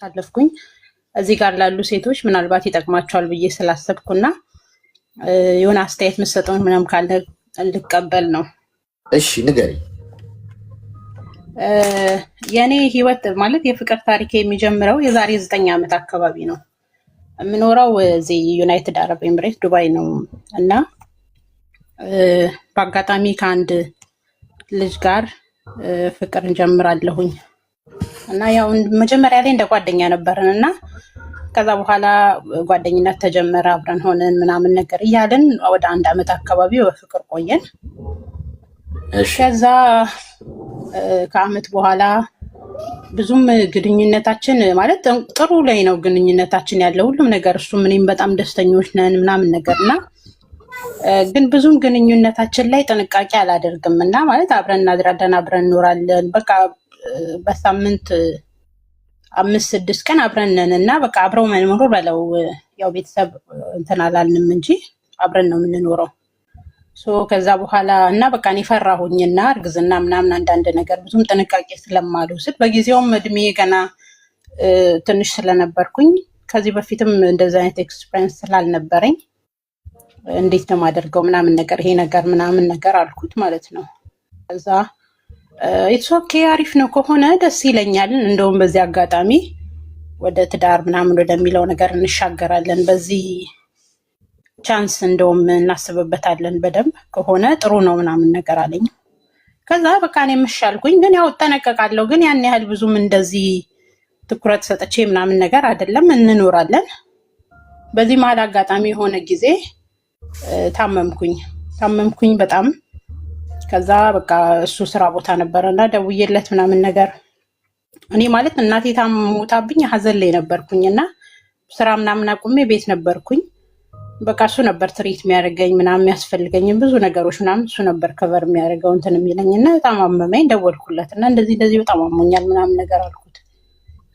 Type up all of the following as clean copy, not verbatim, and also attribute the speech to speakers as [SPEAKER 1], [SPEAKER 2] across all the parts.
[SPEAKER 1] ስላሳለፍኩኝ እዚህ ጋር ላሉ ሴቶች ምናልባት ይጠቅማቸዋል ብዬ ስላሰብኩና የሆነ አስተያየት መስጠቱን ምንም ካለ ልቀበል ነው።
[SPEAKER 2] እሺ ንገሪ።
[SPEAKER 1] የኔ ህይወት ማለት የፍቅር ታሪክ የሚጀምረው የዛሬ 9 ዓመት አካባቢ ነው። የምኖረው እዚህ ዩናይትድ አረብ ኤምሬት ዱባይ ነው እና በአጋጣሚ ከአንድ ልጅ ጋር ፍቅር እንጀምራለሁኝ እና ያው መጀመሪያ ላይ እንደ ጓደኛ ነበርን እና ከዛ በኋላ ጓደኝነት ተጀመረ፣ አብረን ሆነን ምናምን ነገር እያልን ወደ 1 ዓመት አካባቢ በፍቅር ቆየን። ከዛ ከአመት በኋላ ብዙም ግንኙነታችን ማለት ጥሩ ላይ ነው ግንኙነታችን ያለው ሁሉም ነገር እሱ ምንም በጣም ደስተኞች ነን ምናምን ነገርና ግን ብዙም ግንኙነታችን ላይ ጥንቃቄ አላደርግም እና ማለት አብረን እናድራለን፣ አብረን እንኖራለን። በቃ በሳምንት 5-6 ቀን አብረን ነን እና በቃ አብረው መኖር በለው ያው ቤተሰብ እንትን አላልንም እንጂ አብረን ነው የምንኖረው። ከዛ በኋላ እና በቃ እኔ ፈራሁኝና እርግዝና ምናምን አንዳንድ ነገር ብዙም ጥንቃቄ ስለማልወስድ በጊዜውም እድሜ ገና ትንሽ ስለነበርኩኝ ከዚህ በፊትም እንደዛ አይነት ኤክስፒሪየንስ ስላልነበረኝ እንዴት ነው የማደርገው ምናምን ነገር ይሄ ነገር ምናምን ነገር አልኩት ማለት ነው። ከዛ ኢትስ ኦኬ አሪፍ ነው ከሆነ ደስ ይለኛል፣ እንደውም በዚህ አጋጣሚ ወደ ትዳር ምናምን ወደሚለው ነገር እንሻገራለን፣ በዚህ ቻንስ እንደውም እናስብበታለን በደንብ ከሆነ ጥሩ ነው ምናምን ነገር አለኝ። ከዛ በቃ እኔ ምሻልኩኝ፣ ግን ያው እጠነቀቃለሁ፣ ግን ያን ያህል ብዙም እንደዚህ ትኩረት ሰጥቼ ምናምን ነገር አይደለም፣ እንኖራለን። በዚህ መሀል አጋጣሚ የሆነ ጊዜ ታመምኩኝ በጣም። ከዛ በቃ እሱ ስራ ቦታ ነበረና ደውዬለት ምናምን ነገር እኔ ማለት እናቴ ታሞታብኝ ሀዘን ላይ ነበርኩኝና ስራ ምናምን አቁሜ ቤት ነበርኩኝ። በቃ እሱ ነበር ትሪት የሚያደርገኝ ምናምን የሚያስፈልገኝም ብዙ ነገሮች ምናምን እሱ ነበር ከቨር የሚያደርገው እንትን የሚለኝና በጣም አመመኝ። ደወልኩለት እና እንደዚህ በጣም አሞኛል ምናምን ነገር አልኩት።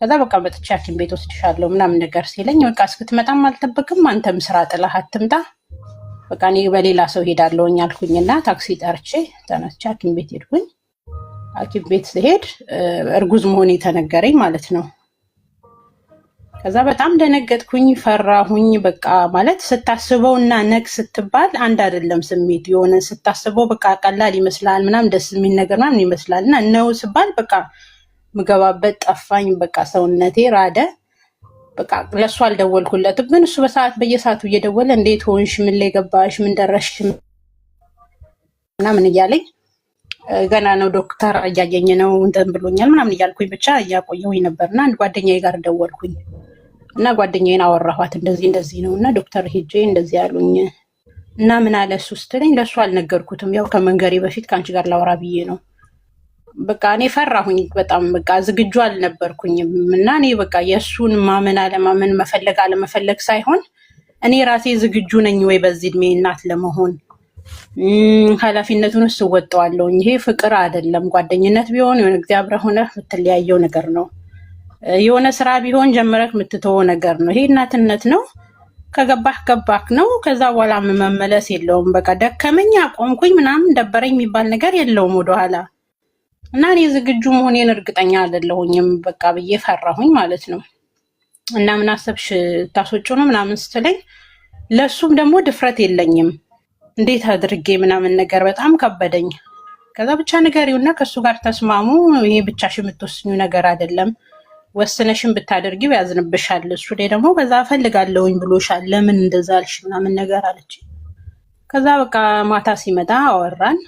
[SPEAKER 1] ከዛ በቃ መጥቼ ሐኪም ቤት ወስድሻለሁ ምናምን ነገር ሲለኝ በቃ እስክትመጣም አልጠብቅም፣ አንተም ስራ ጥለህ አትምጣ፣ በቃ እኔ በሌላ ሰው ሄዳለሁኝ አልኩኝና ታክሲ ጠርቼ ተነስቼ ሐኪም ቤት ሄድኩኝ። ሐኪም ቤት ስሄድ እርጉዝ መሆኔ ተነገረኝ ማለት ነው። ከዛ በጣም ደነገጥኩኝ፣ ፈራሁኝ። በቃ ማለት ስታስበው እና ነግ ስትባል አንድ አይደለም ስሜት። የሆነ ስታስበው በቃ ቀላል ይመስላል ምናምን ደስ የሚል ነገር ምናምን ይመስላል እና ነው ስባል በቃ ምገባበት ጠፋኝ። በቃ ሰውነቴ ራደ። በቃ ለሱ አልደወልኩለትም፣ ግን እሱ በየሰዓቱ እየደወለ እንዴት ሆንሽ፣ ምን ላይ ገባሽ፣ ምን ደረስሽ ምናምን እያለኝ ገና ነው ዶክተር እያየኝ ነው እንትን ብሎኛል ምናምን እያልኩኝ ብቻ እያቆየሁኝ ነበርና አንድ ጓደኛዬ ጋር ደወልኩኝ እና ጓደኛዬን አወራኋት እንደዚህ ነው እና ዶክተር ሄጄ እንደዚህ ያሉኝ እና ምን አለ እሱ ስትለኝ ለሱ አልነገርኩትም፣ ያው ከመንገሬ በፊት ከአንቺ ጋር ላወራ ብዬ ነው። በቃ እኔ ፈራሁኝ በጣም በቃ ዝግጁ አልነበርኩኝም እና እኔ በቃ የእሱን ማመን አለማመን መፈለግ አለመፈለግ ሳይሆን እኔ ራሴ ዝግጁ ነኝ ወይ በዚህ እድሜ እናት ለመሆን ኃላፊነቱን እወጣዋለሁ። ይሄ ፍቅር አይደለም። ጓደኝነት ቢሆን የሆነ ጊዜ አብረህ ሆነህ የምትለያየው ነገር ነው። የሆነ ስራ ቢሆን ጀምረህ የምትተወው ነገር ነው። ይሄ እናትነት ነው። ከገባህ ገባህ ነው። ከዛ በኋላ መመለስ የለውም። በቃ ደከመኝ አቆምኩኝ ምናምን ደበረኝ የሚባል ነገር የለውም ወደኋላ እና እኔ ዝግጁ መሆኔን እርግጠኛ አይደለሁኝም በቃ ብዬ ፈራሁኝ ማለት ነው። እና ምን አሰብሽ ታስወጪ ነው ምናምን ስትለኝ ለሱም ደግሞ ድፍረት የለኝም እንዴት አድርጌ ምናምን ነገር በጣም ከበደኝ። ከዛ ብቻ ንገሪውና ከሱ ጋር ተስማሙ፣ ይሄ ብቻሽ የምትወስኙ ነገር አይደለም፣ ወስነሽን ብታደርጊው ያዝንብሻል፣ እሱ ላይ ደግሞ ከዛ ፈልጋለሁኝ ብሎሻል፣ ለምን እንደዛ አልሽ ምናምን ነገር አለች። ከዛ በቃ ማታ ሲመጣ አወራን፣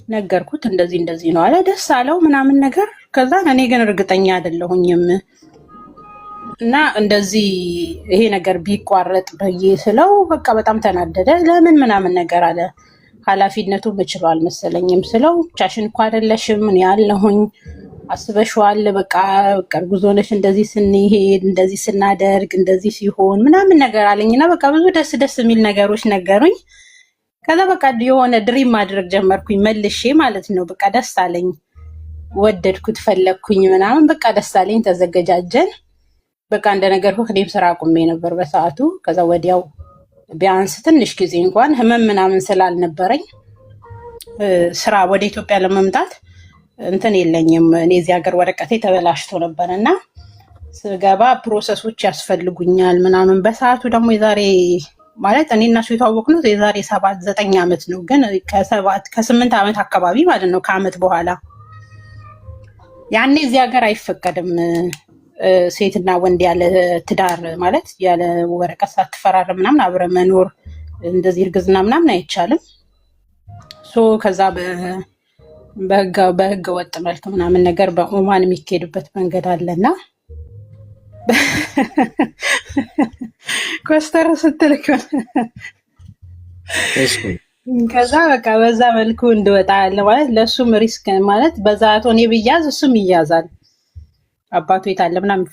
[SPEAKER 1] ነገርኩት እንደዚህ ነው አለ። ደስ አለው ምናምን ነገር። ከዛ እኔ ግን እርግጠኛ አይደለሁኝም እና እንደዚህ ይሄ ነገር ቢቋረጥ በዬ ስለው በቃ በጣም ተናደደ። ለምን ምናምን ነገር አለ። ኃላፊነቱ ምችለው አልመሰለኝም ስለው ብቻሽን እኮ አይደለሽም እኔ ያለሁኝ አስበሽዋል፣ በቃ እርጉዝ ሆነሽ እንደዚህ ስንሄድ እንደዚህ ስናደርግ እንደዚህ ሲሆን ምናምን ነገር አለኝና በቃ ብዙ ደስ የሚል ነገሮች ነገሩኝ። ከዛ በቃ የሆነ ድሪም ማድረግ ጀመርኩኝ መልሼ ማለት ነው። በቃ ደስ አለኝ፣ ወደድኩት፣ ፈለግኩኝ ምናምን በቃ ደስ አለኝ። ተዘገጃጀን። በቃ እንደነገርኩህ እኔም ስራ አቁሜ ነበር በሰዓቱ። ከዛ ወዲያው ቢያንስ ትንሽ ጊዜ እንኳን ህመም ምናምን ስላልነበረኝ ስራ ወደ ኢትዮጵያ ለመምጣት እንትን የለኝም። እኔ እዚህ ሀገር ወረቀቴ ተበላሽቶ ነበር እና ስገባ ፕሮሰሶች ያስፈልጉኛል ምናምን። በሰዓቱ ደግሞ የዛሬ ማለት እኔ እና እሱ የተዋወቅነው የዛሬ 7-9 ዓመት ነው። ግን ከ8 ዓመት አካባቢ ማለት ነው ከዓመት በኋላ ያኔ እዚህ ሀገር አይፈቀድም ሴትና ወንድ ያለ ትዳር ማለት ያለ ወረቀት ሳትፈራረም ምናምን አብረ መኖር እንደዚህ እርግዝና ምናምን አይቻልም። ከዛ በህገ ወጥ መልክ ምናምን ነገር በኦማን የሚካሄድበት መንገድ አለና ኮስተር ስትልክ ከዛ በቃ በዛ መልኩ እንድወጣ ያለ ማለት ለእሱም ሪስክ ማለት በዛ እኔ ብያዝ እሱም ይያዛል አባቱ የታለ ምናምን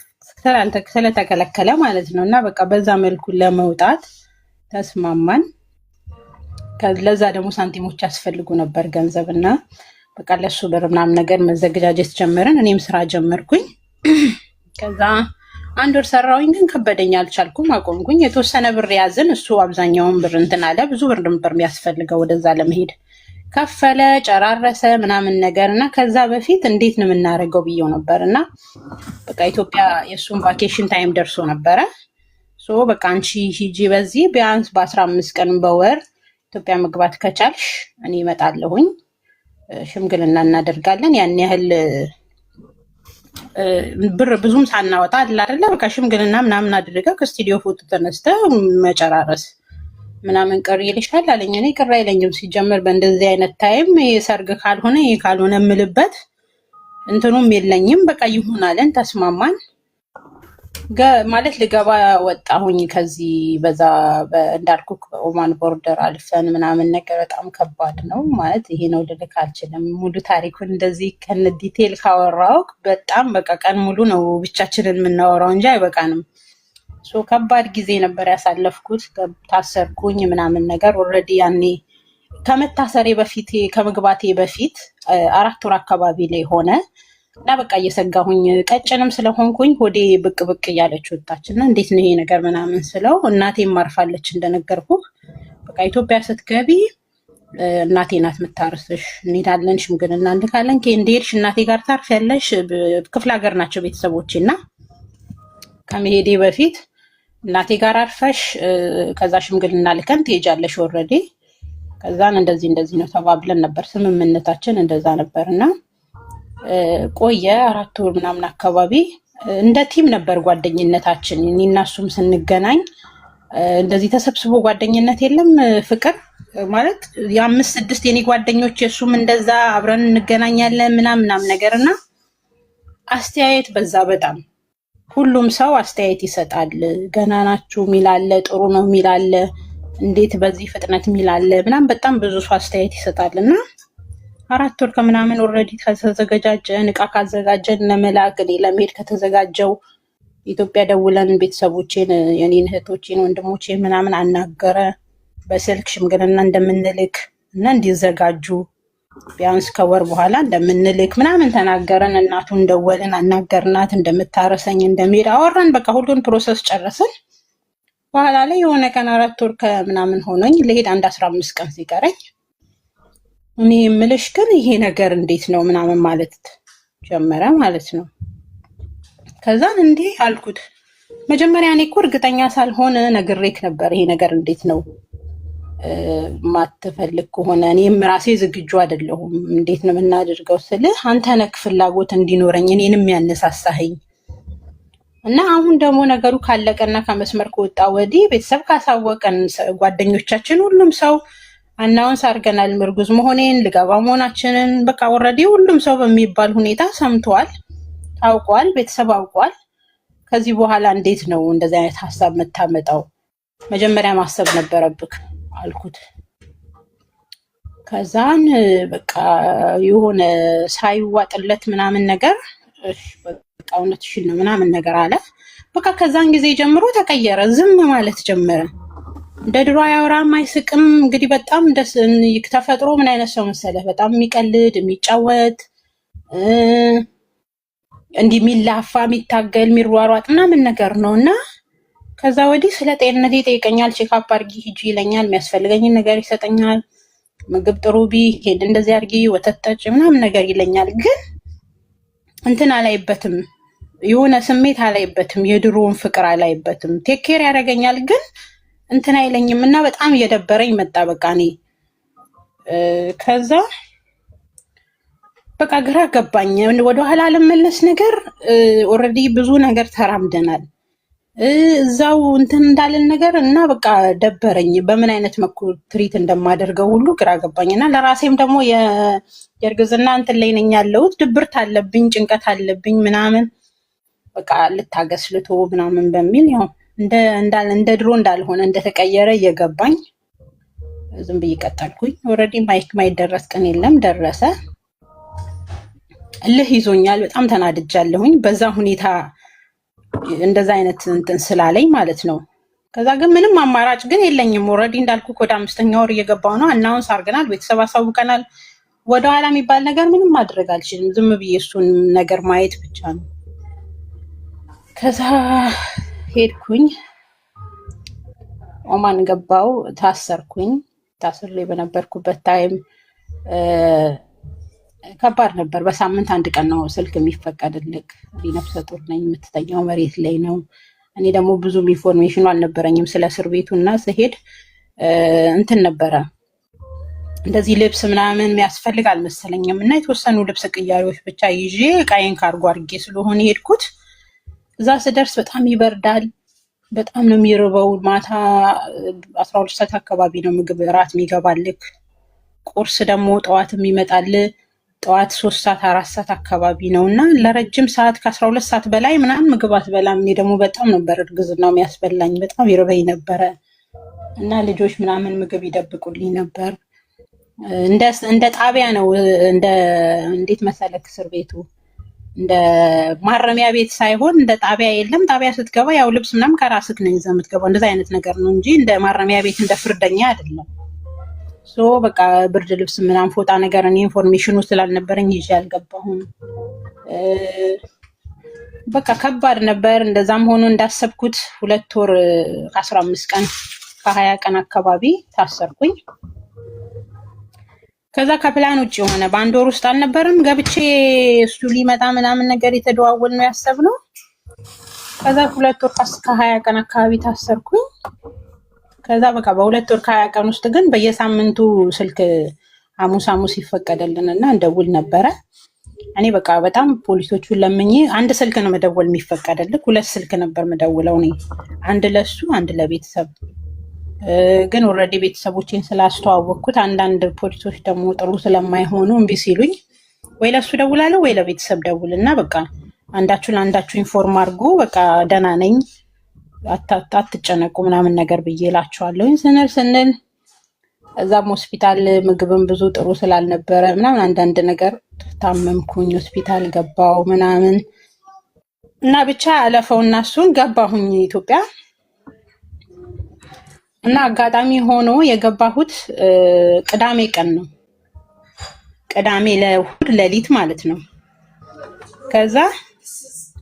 [SPEAKER 1] ስለተከለከለ ማለት ነው። እና በቃ በዛ መልኩ ለመውጣት ተስማማን። ለዛ ደግሞ ሳንቲሞች ያስፈልጉ ነበር ገንዘብ እና በቃ ለሱ ብር ምናምን ነገር መዘገጃጀት ጀመርን። እኔም ስራ ጀመርኩኝ። ከዛ 1 ወር ሰራሁኝ፣ ግን ከበደኝ፣ አልቻልኩም፣ አቆምኩኝ። የተወሰነ ብር ያዝን። እሱ አብዛኛውን ብር እንትን አለ። ብዙ ብር ነበር የሚያስፈልገው ወደዛ ለመሄድ። ከፈለ፣ ጨራረሰ ምናምን ነገር እና ከዛ በፊት እንዴት ነው የምናደርገው ብዬው ነበር እና በቃ ኢትዮጵያ የእሱን ቫኬሽን ታይም ደርሶ ነበረ። በቃ አንቺ ሂጂ በዚህ ቢያንስ በ15 ቀን በወር ኢትዮጵያ መግባት ከቻልሽ እኔ እመጣለሁኝ፣ ሽምግልና እናደርጋለን። ያን ያህል ብር ብዙም ሳናወጣ አይደለ በቃ ሽምግልና ምናምን አድርገው ከስቱዲዮ ፎቶ ተነስተ መጨራረስ ምናምን ቅር ይልሻል አለኝ። እኔ ቅር አይለኝም ሲጀምር በእንደዚህ አይነት ታይም የሰርግ ካልሆነ ይሄ ካልሆነ የምልበት እንትኑም የለኝም። በቃ ይሁናለን፣ ተስማማን። ማለት ልገባ ወጣሁኝ። ከዚህ በዛ እንዳልኩ በኦማን ቦርደር አልፈን ምናምን ነገር በጣም ከባድ ነው ማለት ይሄ ነው ልልክ አልችልም። ሙሉ ታሪኩን እንደዚህ ከነ ዲቴል ካወራው በጣም በቃ ቀን ሙሉ ነው ብቻችንን የምናወራው እንጂ አይበቃንም። ከባድ ጊዜ ነበር ያሳለፍኩት። ታሰርኩኝ ምናምን ነገር ኦልሬዲ ያኔ ከመታሰሬ በፊት ከመግባቴ በፊት 4 ወር አካባቢ ላይ ሆነ እና በቃ እየሰጋሁኝ ቀጭንም ስለሆንኩኝ ሆዴ ብቅ ብቅ እያለች ወጣች እና እንዴት ነው ይሄ ነገር ምናምን ስለው እናቴም ማርፋለች እንደነገርኩ በቃ ኢትዮጵያ ስትገቢ እናቴ ናት የምታርስሽ፣ እንሄዳለን ሽምግልና እንልካለን፣ እንደሄድሽ እናቴ ጋር ታርፊያለሽ። ክፍለ ሀገር ናቸው ቤተሰቦቼ እና ከመሄዴ በፊት እናቴ ጋር አርፈሽ ከዛ ሽምግልና ልከን ትሄጃለሽ ኦልሬዲ። ከዛን እንደዚህ ነው ተባብለን ነበር ስምምነታችን፣ እንደዛ ነበር እና ቆየ 4 ወር ምናምን አካባቢ። እንደ ቲም ነበር ጓደኝነታችን። እኔ እና እሱም ስንገናኝ እንደዚህ ተሰብስቦ ጓደኝነት የለም ፍቅር ማለት የ5-6 የኔ ጓደኞች የእሱም እንደዛ አብረን እንገናኛለን ምናምን ነገር እና አስተያየት በዛ በጣም ሁሉም ሰው አስተያየት ይሰጣል። ገና ናችሁ ሚላለ፣ ጥሩ ነው ሚላለ፣ እንዴት በዚህ ፍጥነት ሚላለ ምናምን በጣም ብዙ ሰው አስተያየት ይሰጣል እና 4 ወር ከምናምን ኦልሬዲ ከተዘጋጀን እቃ ካዘጋጀን ለመላክ እኔ ለመሄድ ከተዘጋጀው ኢትዮጵያ ደውለን ቤተሰቦቼን የኔን እህቶቼን ወንድሞቼን ምናምን አናገረ በስልክ ሽምግልና እንደምንልክ እና እንዲዘጋጁ ቢያንስ ከወር በኋላ እንደምንልክ ምናምን ተናገረን። እናቱን ደወልን፣ አናገርናት፣ እንደምታረሰኝ እንደሚሄድ አወራን። በቃ ሁሉን ፕሮሰስ ጨረስን። በኋላ ላይ የሆነ ቀን 4 ወር ከምናምን ሆኖኝ ለሄድ 15 ቀን ሲቀረኝ እኔ የምልሽ ግን ይሄ ነገር እንዴት ነው ምናምን ማለት ጀመረ ማለት ነው። ከዛን እንዴ አልኩት። መጀመሪያ እኔ እኮ እርግጠኛ ሳልሆን ነግሬክ ነበር ይሄ ነገር እንዴት ነው ማትፈልግ ከሆነ እኔም ራሴ ዝግጁ አይደለሁም፣ እንዴት ነው የምናደርገው ስልህ አንተ ነክ ፍላጎት እንዲኖረኝ እኔንም ያነሳሳኸኝ እና አሁን ደግሞ ነገሩ ካለቀና ከመስመር ከወጣ ወዲህ ቤተሰብ ካሳወቀን ጓደኞቻችን ሁሉም ሰው አናውንስ አድርገናል እርጉዝ መሆኔን ልገባ መሆናችንን በቃ ኦልሬዲ ሁሉም ሰው በሚባል ሁኔታ ሰምቷል፣ ታውቋል፣ ቤተሰብ አውቋል። ከዚህ በኋላ እንዴት ነው እንደዚህ አይነት ሀሳብ የምታመጣው? መጀመሪያ ማሰብ ነበረብክ አልኩት። ከዛን በቃ የሆነ ሳይዋጥለት ምናምን ነገር በቃ እውነትሽን ነው ምናምን ነገር አለ። በቃ ከዛን ጊዜ ጀምሮ ተቀየረ፣ ዝም ማለት ጀመረ። እንደ ድሮ አያወራም፣ አይስቅም። እንግዲህ በጣም ደስ ተፈጥሮ ምን አይነት ሰው መሰለህ? በጣም የሚቀልድ የሚጫወት እንዲህ የሚላፋ የሚታገል የሚሯሯጥ ምናምን ነገር ነው እና ከዛ ወዲህ ስለ ጤንነቴ ይጠይቀኛል። ቼክአፕ አድርጊ ሂጂ ይለኛል። የሚያስፈልገኝን ነገር ይሰጠኛል። ምግብ ጥሩ ቢ ሄድ እንደዚህ አድርጊ ወተት ጠጪ ምናምን ነገር ይለኛል። ግን እንትን አላይበትም። የሆነ ስሜት አላይበትም፣ የድሮውን ፍቅር አላይበትም። ቴክ ኬር ያደርገኛል ግን እንትን አይለኝም እና በጣም እየደበረኝ መጣ። በቃ እኔ ከዛ በቃ ግራ ገባኝ። ወደኋላ ለመለስ ነገር ኦልሬዲ ብዙ ነገር ተራምደናል እዛው እንትን እንዳለን ነገር እና በቃ ደበረኝ። በምን አይነት መልኩ ትሪት እንደማደርገው ሁሉ ግራ ገባኝ እና ለራሴም ደግሞ የእርግዝና እንትን ላይ ነኝ ያለሁት። ድብርት አለብኝ፣ ጭንቀት አለብኝ ምናምን በቃ ልታገስ ልቶ ምናምን በሚል ያው እንደ ድሮ እንዳልሆነ እንደተቀየረ እየገባኝ ዝም ብዬ ቀጠልኩኝ። ኦልሬዲ ማይደረስ ቀን የለም ደረሰ። እልህ ይዞኛል፣ በጣም ተናድጃለሁኝ በዛ ሁኔታ እንደዛ አይነት እንትን ስላለኝ ማለት ነው። ከዛ ግን ምንም አማራጭ ግን የለኝም። ኦልሬዲ እንዳልኩ ወደ 5ኛ ወር እየገባው ነው። አናውንስ አድርገናል፣ ቤተሰብ አሳውቀናል። ወደኋላ የሚባል ነገር ምንም ማድረግ አልችልም። ዝም ብዬ እሱን ነገር ማየት ብቻ ነው። ከዛ ሄድኩኝ፣ ኦማን ገባው፣ ታሰርኩኝ። ታስሬ በነበርኩበት ታይም ከባድ ነበር። በሳምንት 1 ቀን ነው ስልክ የሚፈቀድልክ። ነፍሰ ጡር ነኝ፣ የምትተኛው መሬት ላይ ነው። እኔ ደግሞ ብዙም ኢንፎርሜሽኑ አልነበረኝም ስለ እስር ቤቱ እና ስሄድ እንትን ነበረ እንደዚህ ልብስ ምናምን የሚያስፈልግ አልመሰለኝም እና የተወሰኑ ልብስ ቅያሬዎች ብቻ ይዤ እቃዬን ካርጎ አድርጌ ስለሆነ ሄድኩት። እዛ ስደርስ በጣም ይበርዳል፣ በጣም ነው የሚርበው። ማታ 12 ሰዓት አካባቢ ነው ምግብ እራት የሚገባልክ። ቁርስ ደግሞ ጠዋት የሚመጣል ጠዋት 3 ሰዓት 4 ሰዓት አካባቢ ነው እና ለረጅም ሰዓት ከ12 ሰዓት በላይ ምናምን ምግብ አትበላም። እኔ ደግሞ በጣም ነበር እርግዝናው የሚያስበላኝ፣ በጣም ይርበኝ ነበረ እና ልጆች ምናምን ምግብ ይደብቁልኝ ነበር። እንደ ጣቢያ ነው። እንዴት መሰለክ እስር ቤቱ እንደ ማረሚያ ቤት ሳይሆን እንደ ጣቢያ የለም። ጣቢያ ስትገባ ያው ልብስ ምናምን ከራስክ ነው ይዘህ የምትገባው፣ እንደዛ አይነት ነገር ነው እንጂ እንደ ማረሚያ ቤት እንደ ፍርደኛ አይደለም። ሶ በቃ ብርድ ልብስ ምናምን ፎጣ ነገር እኔ ኢንፎርሜሽኑ ስላልነበረኝ ይዤ አልገባሁም። በቃ ከባድ ነበር። እንደዛም ሆኖ እንዳሰብኩት 2 ወር ከ15 ቀን ከ20 ቀን አካባቢ ታሰርኩኝ። ከዛ ከፕላን ውጭ የሆነ በ1 ወር ውስጥ አልነበረም ገብቼ እሱ ሊመጣ ምናምን ነገር የተደዋወል ነው ያሰብነው። ከዛ 2 ወር ከ20 ቀን አካባቢ ታሰርኩኝ። ከዛ በቃ በ2 ወር ከ20 ቀን ውስጥ ግን በየሳምንቱ ስልክ ሐሙስ ይፈቀደልን እና እንደውል ነበረ። እኔ በቃ በጣም ፖሊሶቹን ለምኜ 1 ስልክ ነው መደወል የሚፈቀደልክ፣ 2 ስልክ ነበር መደውለው እኔ፣ 1 ለሱ 1 ለቤተሰብ። ግን ኦልሬዲ ቤተሰቦቼን ስላስተዋወቅኩት አንዳንድ ፖሊሶች ደግሞ ጥሩ ስለማይሆኑ እምቢ ሲሉኝ ወይ ለሱ ደውላለሁ ወይ ለቤተሰብ ደውል እና በቃ አንዳችሁ ለአንዳችሁ ኢንፎርም አድርጉ፣ በቃ ደህና ነኝ አትጨነቁ ምናምን ነገር ብዬ እላቸዋለሁ። ስንል እዛም ሆስፒታል ምግብም ብዙ ጥሩ ስላልነበረ ምናምን አንዳንድ ነገር ታመምኩኝ፣ ሆስፒታል ገባው ምናምን እና ብቻ አለፈውና እሱን ገባሁኝ ኢትዮጵያ። እና አጋጣሚ ሆኖ የገባሁት ቅዳሜ ቀን ነው፣ ቅዳሜ ለእሑድ ሌሊት ማለት ነው። ከዛ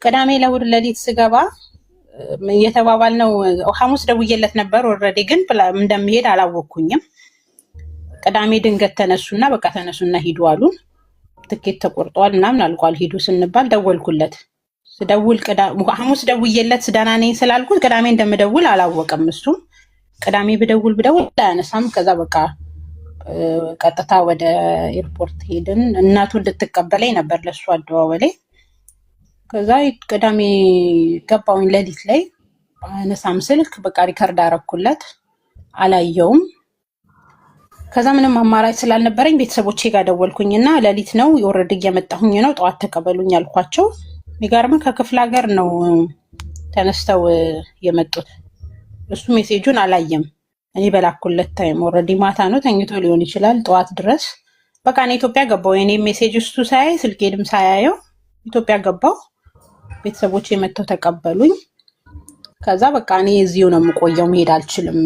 [SPEAKER 1] ቅዳሜ ለእሑድ ሌሊት ስገባ የተባባልነው ሐሙስ ደውዬለት ነበር ኦልሬዲ፣ ግን እንደምሄድ አላወቅኩኝም። ቅዳሜ ድንገት ተነሱና በቃ ተነሱና ሂዱ አሉን። ትኬት ተቆርጧል ምናምን አልቋል ሂዱ ስንባል ደወልኩለት። ስደውል ሐሙስ ደውዬለት ደህና ነኝ ስላልኩት ቅዳሜ እንደምደውል አላወቅም እሱም። ቅዳሜ ብደውል አያነሳም። ከዛ በቃ ቀጥታ ወደ ኤርፖርት ሄድን። እናቱ እንድትቀበለኝ ነበር ለሱ አደዋወሌ። ከዛ ቅዳሜ ገባሁኝ ሌሊት ላይ አያነሳም ስልክ። በቃ ሪከርድ አረኩለት አላየውም። ከዛ ምንም አማራጭ ስላልነበረኝ ቤተሰቦቼ ጋር ደወልኩኝና ሌሊት ነው ኦልሬዲ እየመጣሁኝ ነው ጠዋት ተቀበሉኝ አልኳቸው። የሚገርም ከክፍለ ሀገር ነው ተነስተው የመጡት። እሱ ሜሴጁን አላየም። እኔ በላኩለት ታይም ኦልሬዲ ማታ ነው ተኝቶ ሊሆን ይችላል ጠዋት ድረስ። በቃ እኔ ኢትዮጵያ ገባሁ። የኔ ሜሴጅ እሱ ሳያይ ስልኬንም ሳያየው ኢትዮጵያ ገባሁ። ቤተሰቦቼ መጥተው ተቀበሉኝ። ከዛ በቃ እኔ እዚሁ ነው የምቆየው፣ መሄድ አልችልም።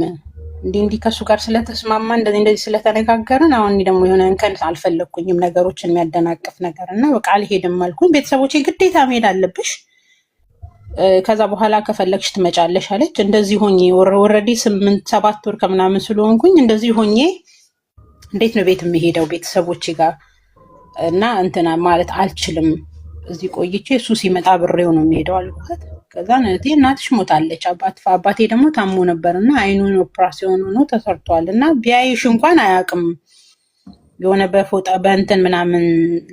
[SPEAKER 1] እንዲህ ከሱ ጋር ስለተስማማ እንደዚህ ስለተነጋገርን አሁን ደግሞ የሆነ እንከን አልፈለግኩኝም፣ ነገሮችን የሚያደናቅፍ ነገር እና በቃ አልሄድም አልኩኝ። ቤተሰቦቼ ግዴታ መሄድ አለብሽ፣ ከዛ በኋላ ከፈለግሽ ትመጫለሽ አለች። እንደዚህ ሆኜ ኦልሬዲ 7 ወር ከምናምን ስለሆንኩኝ እንደዚህ ሆኜ እንዴት ነው ቤት የምሄደው ቤተሰቦቼ ጋር እና እንትና ማለት አልችልም። እዚህ ቆይቼ እሱ ሲመጣ ብሬው ነው የሚሄደው አልኳት። ከዛ እህቴ እናትሽ ሞታለች፣ አባቴ ደግሞ ታሞ ነበርና አይኑን ኦፕራሲዮን ሆኖ ተሰርቷል እና ቢያይሽ እንኳን አያውቅም የሆነ በፎጣ በእንትን ምናምን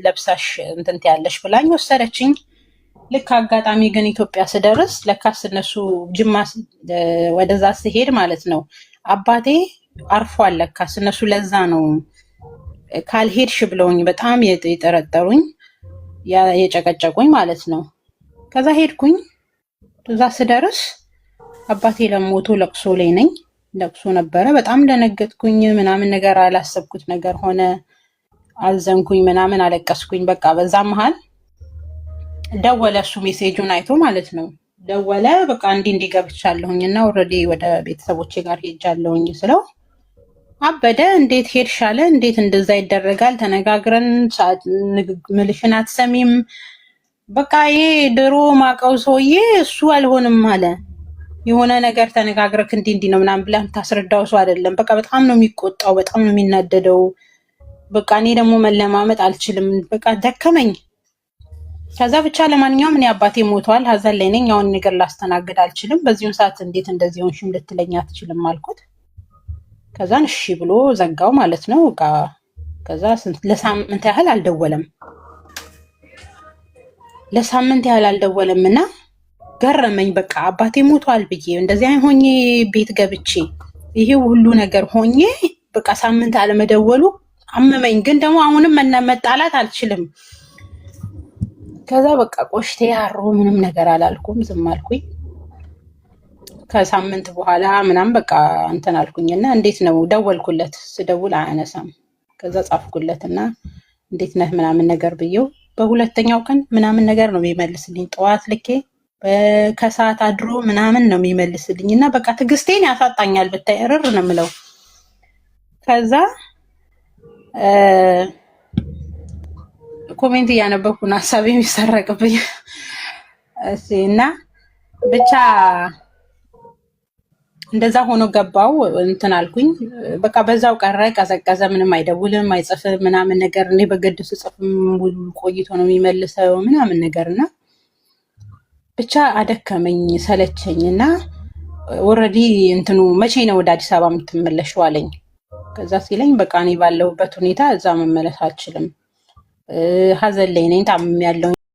[SPEAKER 1] ለብሳሽ እንትን ያለሽ ብላኝ ወሰደችኝ። ልክ አጋጣሚ ግን ኢትዮጵያ ስደርስ ለካስ እነሱ ጅማ ወደዛ ስሄድ ማለት ነው አባቴ አርፏል። ለካስ እነሱ ለዛ ነው ካልሄድሽ ብለውኝ በጣም የጠረጠሩኝ የጨቀጨቁኝ ማለት ነው። ከዛ ሄድኩኝ። እዛ ስደርስ አባቴ ለሞቶ ለቅሶ ላይ ነኝ። ለቅሶ ነበረ። በጣም ደነገጥኩኝ። ምናምን ነገር አላሰብኩት ነገር ሆነ። አዘንኩኝ፣ ምናምን አለቀስኩኝ። በቃ በዛ መሀል ደወለ። እሱ ሜሴጁን አይቶ ማለት ነው ደወለ። በቃ እንዲህ ገብቻለሁኝ እና ኦልሬዲ ወደ ቤተሰቦቼ ጋር ሄጃለሁኝ ስለው አበደ። እንዴት ሄድሽ አለ። እንዴት እንደዛ ይደረጋል? ተነጋግረን ምልሽን አትሰሚም። በቃ ይሄ ድሮ ማቀው ሰውዬ እሱ አልሆንም አለ። የሆነ ነገር ተነጋግረክ እንዲህ ነው ምናምን ብለህ ታስረዳው ሰው አይደለም። በቃ በጣም ነው የሚቆጣው፣ በጣም ነው የሚናደደው። በቃ እኔ ደግሞ መለማመጥ አልችልም። በቃ ደከመኝ። ከዛ ብቻ ለማንኛውም እኔ አባቴ ሞቷል፣ ሀዘን ላይ ነኝ። ያውን ነገር ላስተናግድ አልችልም። በዚሁን ሰዓት እንዴት እንደዚህ ሆንሽም ልትለኝ አትችልም አልኩት። ከዛን እሺ ብሎ ዘጋው ማለት ነው። በቃ ከዛ ለሳምንት ያህል አልደወለም። እና ገረመኝ። በቃ አባቴ ሞቷል ብዬ እንደዚህ ሆኜ ቤት ገብቼ ይሄ ሁሉ ነገር ሆኜ በቃ ሳምንት አለመደወሉ አመመኝ። ግን ደግሞ አሁንም መጣላት አልችልም። ከዛ በቃ ቆሽቴ ያሮ ምንም ነገር አላልኩም፣ ዝም አልኩኝ። ከሳምንት በኋላ ምናምን በቃ እንትን አልኩኝና እንዴት ነው ደወልኩለት። ስደውል አያነሳም። ከዛ ጻፍኩለትና እንዴት ነህ ምናምን ነገር ብዬው በሁለተኛው ቀን ምናምን ነገር ነው የሚመልስልኝ። ጠዋት ልኬ ከሰዓት አድሮ ምናምን ነው የሚመልስልኝ እና በቃ ትዕግስቴን ያሳጣኛል። ብታይ እርር ነው የምለው። ከዛ ኮሜንት እያነበብኩ ነው ሀሳቤ የሚሰረቅብኝ እና ብቻ እንደዛ ሆኖ ገባው እንትን አልኩኝ። በቃ በዛው ቀረ፣ ቀዘቀዘ። ምንም አይደውልም አይጽፍም ምናምን ነገር። እኔ በግድ ስጽፍም ቆይቶ ነው የሚመልሰው ምናምን ነገር እና ብቻ አደከመኝ፣ ሰለቸኝ እና ኦልሬዲ እንትኑ መቼ ነው ወደ አዲስ አበባ የምትመለሽው አለኝ። ከዛ ሲለኝ በቃ እኔ ባለሁበት ሁኔታ እዛ መመለስ አልችልም፣ ሀዘን ላይ ነኝ፣ ታምሜያለሁ፣